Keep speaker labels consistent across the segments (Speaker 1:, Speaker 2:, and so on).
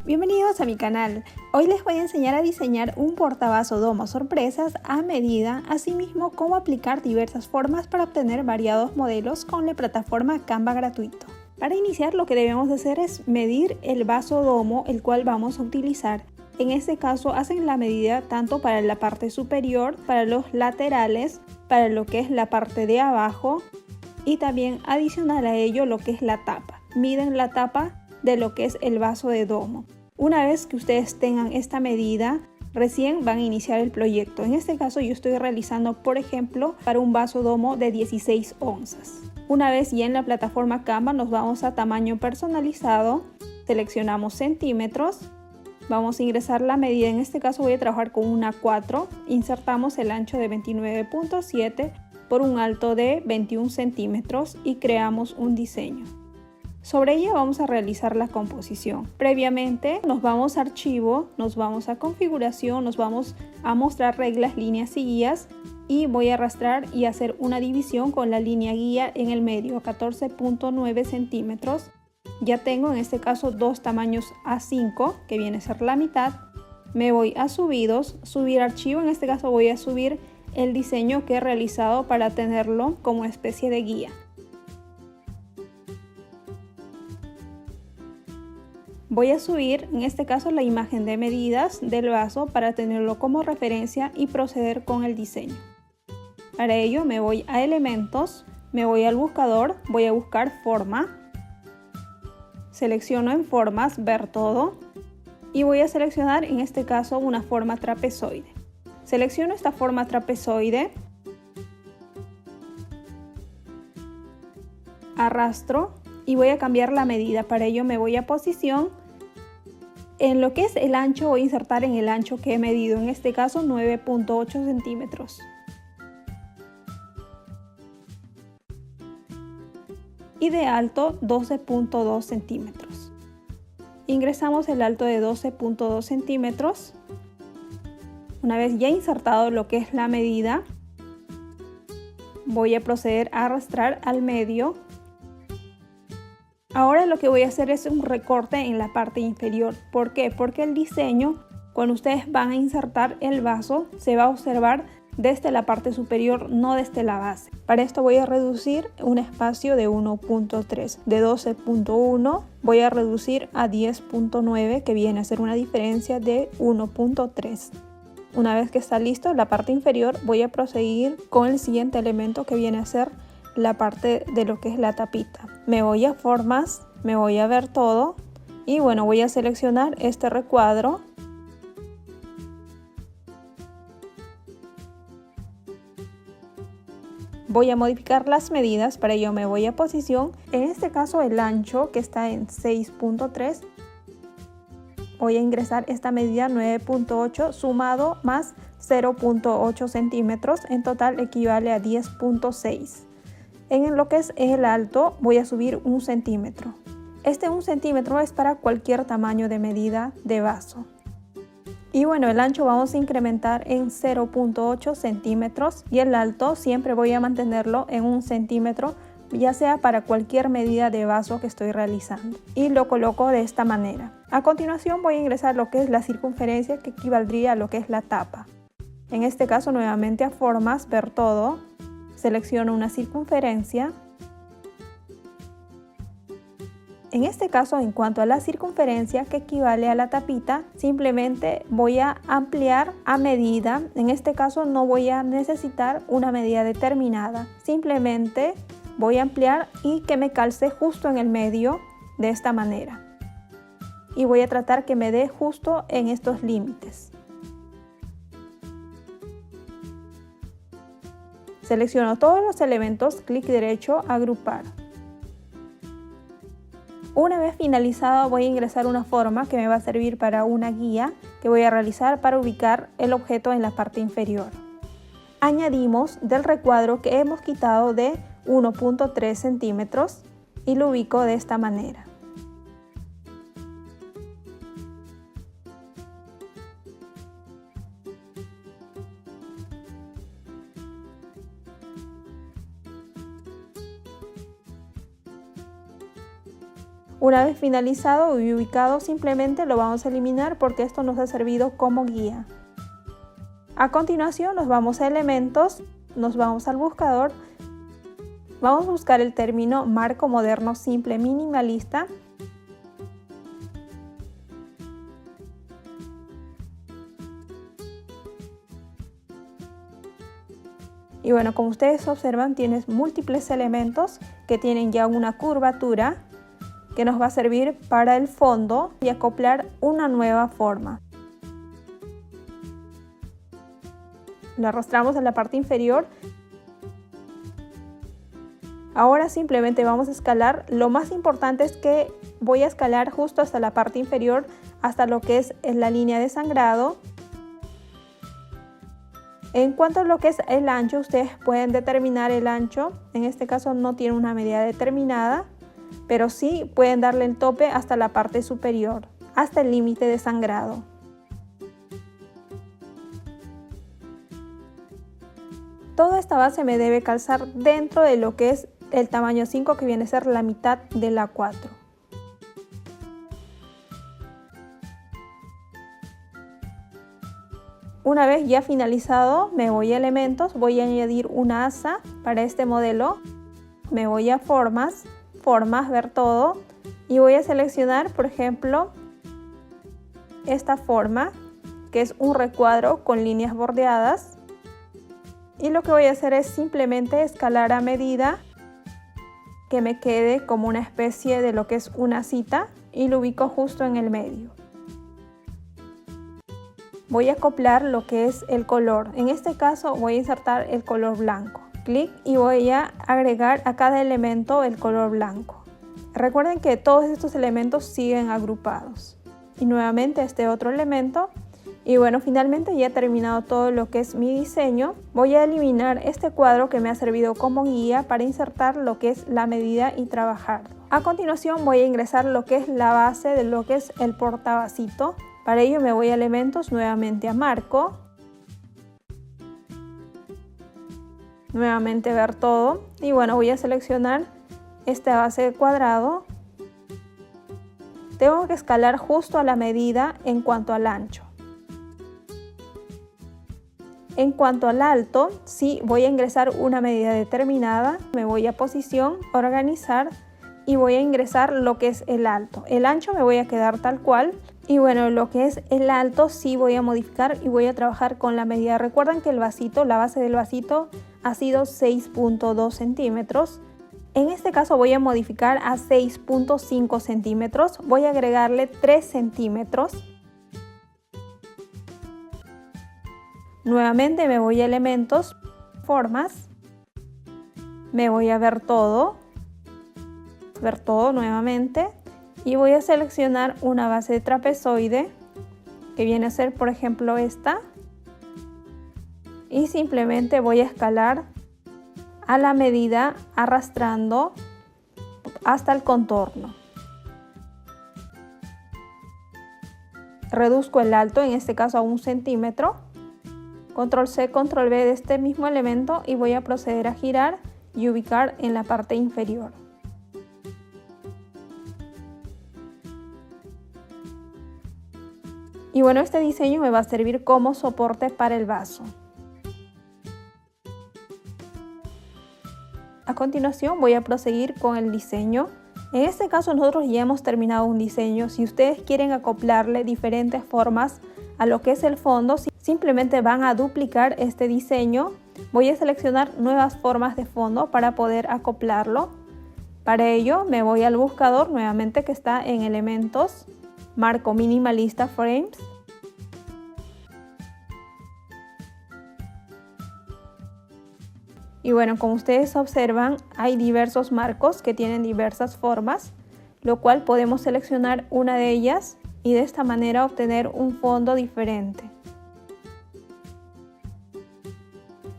Speaker 1: Bienvenidos a mi canal. Hoy les voy a enseñar a diseñar un portavasos domo sorpresas a medida, asimismo cómo aplicar diversas formas para obtener variados modelos con la plataforma Canva gratuito. Para iniciar, lo que debemos hacer es medir el vaso domo el cual vamos a utilizar. En este caso hacen la medida tanto para la parte superior, para los laterales, para lo que es la parte de abajo y también adicional a ello lo que es la tapa. Miden la tapa de lo que es el vaso de domo. Una vez que ustedes tengan esta medida, recién van a iniciar el proyecto. En este caso yo estoy realizando, por ejemplo, para un vaso domo de 16 onzas. Una vez ya en la plataforma Canva nos vamos a tamaño personalizado, seleccionamos centímetros, vamos a ingresar la medida. En este caso voy a trabajar con una 4, insertamos el ancho de 29.7 por un alto de 21 centímetros y creamos un diseño. Sobre ella vamos a realizar la composición. Previamente nos vamos a archivo, nos vamos a configuración, nos vamos a mostrar reglas, líneas y guías y voy a arrastrar y hacer una división con la línea guía en el medio a 14.9 centímetros. Ya tengo en este caso dos tamaños A5 que viene a ser la mitad. Me voy a subidos, subir archivo, en este caso voy a subir el diseño que he realizado para tenerlo como especie de guía. Voy a subir en este caso la imagen de medidas del vaso para tenerlo como referencia y proceder con el diseño. Para ello me voy a elementos, me voy al buscador, voy a buscar forma, selecciono en formas, ver todo y voy a seleccionar en este caso una forma trapezoide. Selecciono esta forma trapezoide, arrastro y voy a cambiar la medida. Para ello me voy a posición. En lo que es el ancho voy a insertar en el ancho que he medido, en este caso 9.8 centímetros. Y de alto 12.2 centímetros. Ingresamos el alto de 12.2 centímetros. Una vez ya insertado lo que es la medida, voy a proceder a arrastrar al medio. Ahora lo que voy a hacer es un recorte en la parte inferior. ¿Por qué? Porque el diseño, cuando ustedes van a insertar el vaso, se va a observar desde la parte superior, no desde la base. Para esto voy a reducir un espacio de 1.3. De 12.1 voy a reducir a 10.9, que viene a ser una diferencia de 1.3. Una vez que está listo la parte inferior, voy a proseguir con el siguiente elemento que viene a ser la parte de lo que es la tapita. Me voy a formas, me voy a ver todo y bueno, voy a seleccionar este recuadro. Voy a modificar las medidas, para ello me voy a posición. En este caso el ancho que está en 6.3, voy a ingresar esta medida 9.8 sumado más 0.8 centímetros, en total equivale a 10.6. En lo que es el alto voy a subir 1 centímetro. Este 1 centímetro es para cualquier tamaño de medida de vaso. Y bueno, el ancho vamos a incrementar en 0.8 centímetros y el alto siempre voy a mantenerlo en 1 centímetro, ya sea para cualquier medida de vaso que estoy realizando. Y lo coloco de esta manera. A continuación voy a ingresar lo que es la circunferencia, que equivaldría a lo que es la tapa. En este caso nuevamente a formas, ver todo. Selecciono una circunferencia. En este caso, en cuanto a la circunferencia que equivale a la tapita, simplemente voy a ampliar a medida. En este caso no voy a necesitar una medida determinada. Simplemente voy a ampliar y que me calce justo en el medio de esta manera. Y voy a tratar que me dé justo en estos límites. Selecciono todos los elementos, clic derecho, agrupar. Una vez finalizado voy a ingresar una forma que me va a servir para una guía que voy a realizar para ubicar el objeto en la parte inferior. Añadimos del recuadro que hemos quitado de 1.3 centímetros y lo ubico de esta manera. Una vez finalizado y ubicado, simplemente lo vamos a eliminar porque esto nos ha servido como guía. A continuación nos vamos a elementos, nos vamos al buscador, vamos a buscar el término marco moderno simple minimalista. Y bueno, como ustedes observan, tienes múltiples elementos que tienen ya una curvatura que nos va a servir para el fondo y acoplar una nueva forma. Lo arrastramos en la parte inferior. Ahora simplemente vamos a escalar. Lo más importante es que voy a escalar justo hasta la parte inferior, hasta lo que es la línea de sangrado. En cuanto a lo que es el ancho, ustedes pueden determinar el ancho. En este caso no tiene una medida determinada, pero sí pueden darle el tope hasta la parte superior, hasta el límite de sangrado. Toda esta base me debe calzar dentro de lo que es el tamaño 5, que viene a ser la mitad de la 4. Una vez ya finalizado, me voy a elementos, voy a añadir una asa para este modelo. Me voy a formas, ver todo, y voy a seleccionar, por ejemplo, esta forma, que es un recuadro con líneas bordeadas. Y lo que voy a hacer es simplemente escalar a medida que me quede como una especie de lo que es una cita, y lo ubico justo en el medio. Voy a acoplar lo que es el color. En este caso voy a insertar el color blanco. Clic y voy a agregar a cada elemento el color blanco. Recuerden que todos estos elementos siguen agrupados. Y nuevamente este otro elemento. Y bueno, finalmente ya he terminado todo lo que es mi diseño. Voy a eliminar este cuadro que me ha servido como guía para insertar lo que es la medida y trabajarlo. A continuación voy a ingresar lo que es la base de lo que es el portavasito. Para ello me voy a elementos, nuevamente a marco, nuevamente ver todo, y bueno, voy a seleccionar esta base de cuadrado. Tengo que escalar justo a la medida en cuanto al ancho. En cuanto al alto, sí voy a ingresar una medida determinada. Me voy a posición, organizar, y voy a ingresar lo que es el alto. El ancho me voy a quedar tal cual. Y bueno, lo que es el alto sí voy a modificar y voy a trabajar con la medida. Recuerden que el vasito, la base del vasito ha sido 6.2 centímetros. En este caso voy a modificar a 6.5 centímetros. Voy a agregarle 3 centímetros. Nuevamente me voy a elementos, formas. Me voy a ver todo nuevamente. Y voy a seleccionar una base de trapezoide, que viene a ser por ejemplo esta, y simplemente voy a escalar a la medida arrastrando hasta el contorno. Reduzco el alto, en este caso a 1 centímetro. Control C, Control V de este mismo elemento, y voy a proceder a girar y ubicar en la parte inferior. Y bueno, este diseño me va a servir como soporte para el vaso. A continuación voy a proseguir con el diseño. En este caso nosotros ya hemos terminado un diseño. Si ustedes quieren acoplarle diferentes formas a lo que es el fondo, simplemente van a duplicar este diseño. Voy a seleccionar nuevas formas de fondo para poder acoplarlo. Para ello me voy al buscador nuevamente, que está en elementos, marco minimalista frames. Y bueno, como ustedes observan, hay diversos marcos que tienen diversas formas, lo cual podemos seleccionar una de ellas y de esta manera obtener un fondo diferente.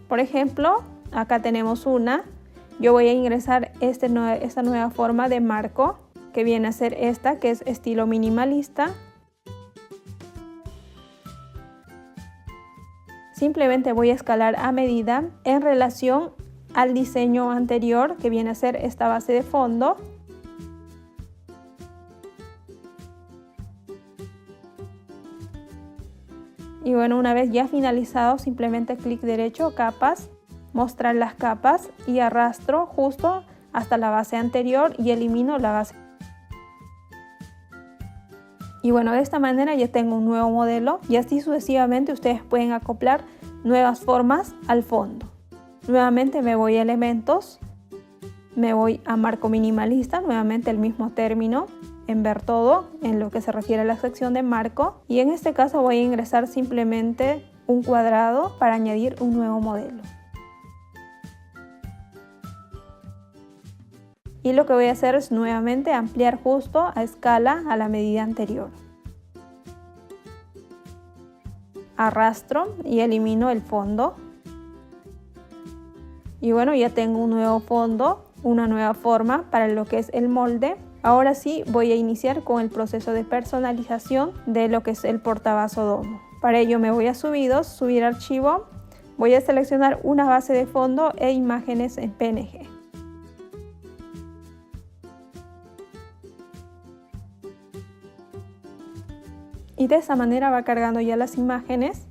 Speaker 1: Por ejemplo, acá tenemos una. Yo voy a ingresar esta nueva forma de marco, que viene a ser esta, que es estilo minimalista. Simplemente voy a escalar a medida en relación al diseño anterior, que viene a ser esta base de fondo. Y bueno, una vez ya finalizado, simplemente clic derecho, capas, mostrar las capas y arrastro justo hasta la base anterior y elimino la base. Y bueno, de esta manera ya tengo un nuevo modelo y así sucesivamente ustedes pueden acoplar nuevas formas al fondo. Nuevamente me voy a elementos, me voy a marco minimalista, nuevamente el mismo término, en ver todo en lo que se refiere a la sección de marco, y en este caso voy a ingresar simplemente un cuadrado para añadir un nuevo modelo. Y lo que voy a hacer es nuevamente ampliar justo a escala a la medida anterior. Arrastro y elimino el fondo. Y bueno, ya tengo un nuevo fondo, una nueva forma para lo que es el molde. Ahora sí voy a iniciar con el proceso de personalización de lo que es el portavaso domo. Para ello me voy a subidos, subir archivo, voy a seleccionar una base de fondo e imágenes en PNG. Y de esa manera va cargando ya las imágenes.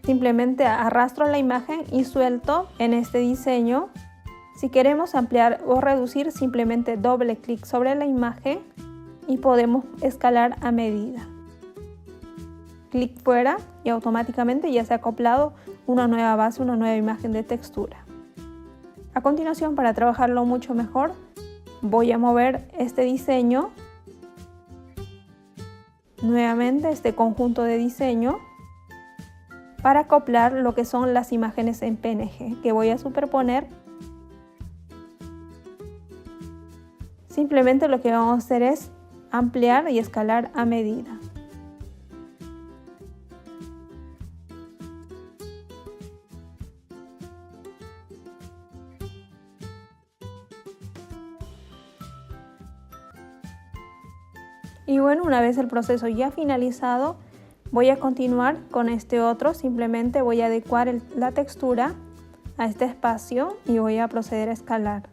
Speaker 1: Simplemente arrastro la imagen y suelto en este diseño. Si queremos ampliar o reducir, simplemente doble clic sobre la imagen y podemos escalar a medida. Clic fuera y automáticamente ya se ha acoplado una nueva base, una nueva imagen de textura. A continuación, para trabajarlo mucho mejor, voy a mover este diseño, nuevamente este conjunto de diseño, para acoplar lo que son las imágenes en PNG que voy a superponer. Simplemente lo que vamos a hacer es ampliar y escalar a medida. Y bueno, una vez el proceso ya finalizado, voy a continuar con este otro. Simplemente voy a adecuar la textura a este espacio y voy a proceder a escalar.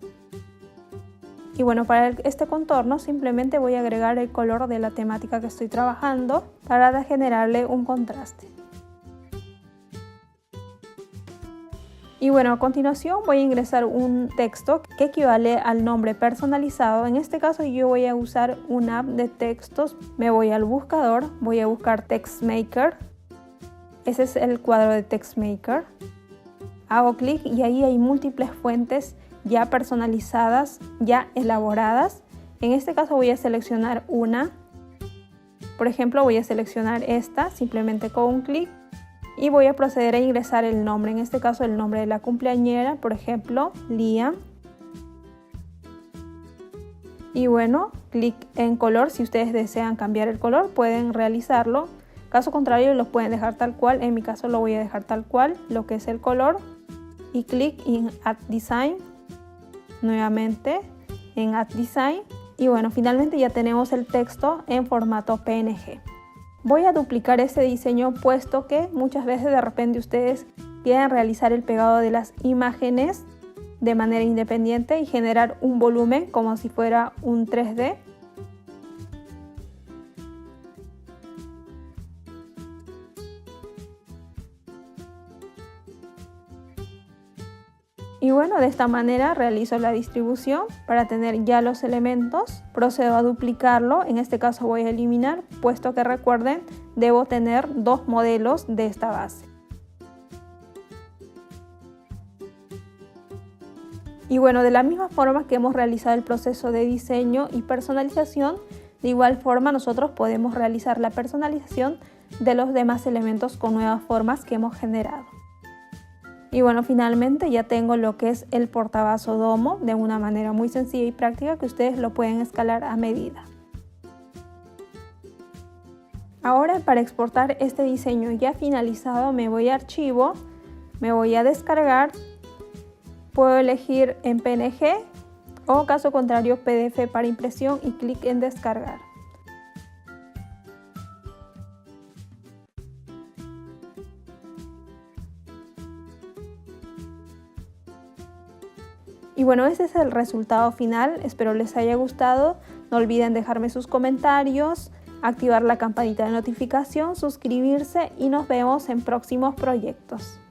Speaker 1: Y bueno, para este contorno simplemente voy a agregar el color de la temática que estoy trabajando para generarle un contraste. Y bueno, a continuación voy a ingresar un texto que equivale al nombre personalizado. En este caso yo voy a usar una app de textos. Me voy al buscador, voy a buscar TextMaker. Ese es el cuadro de TextMaker. Hago clic y ahí hay múltiples fuentes ya personalizadas, ya elaboradas. En este caso voy a seleccionar una. Por ejemplo, voy a seleccionar esta simplemente con un clic. Y voy a proceder a ingresar el nombre, en este caso el nombre de la cumpleañera, por ejemplo, Lía. Y bueno, clic en color, si ustedes desean cambiar el color pueden realizarlo. Caso contrario lo pueden dejar tal cual, en mi caso lo voy a dejar tal cual, lo que es el color. Y clic en Add Design, nuevamente en Add Design. Y bueno, finalmente ya tenemos el texto en formato PNG. Voy a duplicar este diseño puesto que muchas veces de repente ustedes quieren realizar el pegado de las imágenes de manera independiente y generar un volumen como si fuera un 3D. Y bueno, de esta manera realizo la distribución para tener ya los elementos. Procedo a duplicarlo, en este caso voy a eliminar, puesto que recuerden, debo tener dos modelos de esta base. Y bueno, de la misma forma que hemos realizado el proceso de diseño y personalización, de igual forma nosotros podemos realizar la personalización de los demás elementos con nuevas formas que hemos generado. Y bueno, finalmente ya tengo lo que es el portavaso domo de una manera muy sencilla y práctica que ustedes lo pueden escalar a medida. Ahora, para exportar este diseño ya finalizado, me voy a archivo, me voy a descargar, puedo elegir en PNG o caso contrario PDF para impresión y clic en descargar. Y bueno, ese es el resultado final, espero les haya gustado. No olviden dejarme sus comentarios, activar la campanita de notificación, suscribirse y nos vemos en próximos proyectos.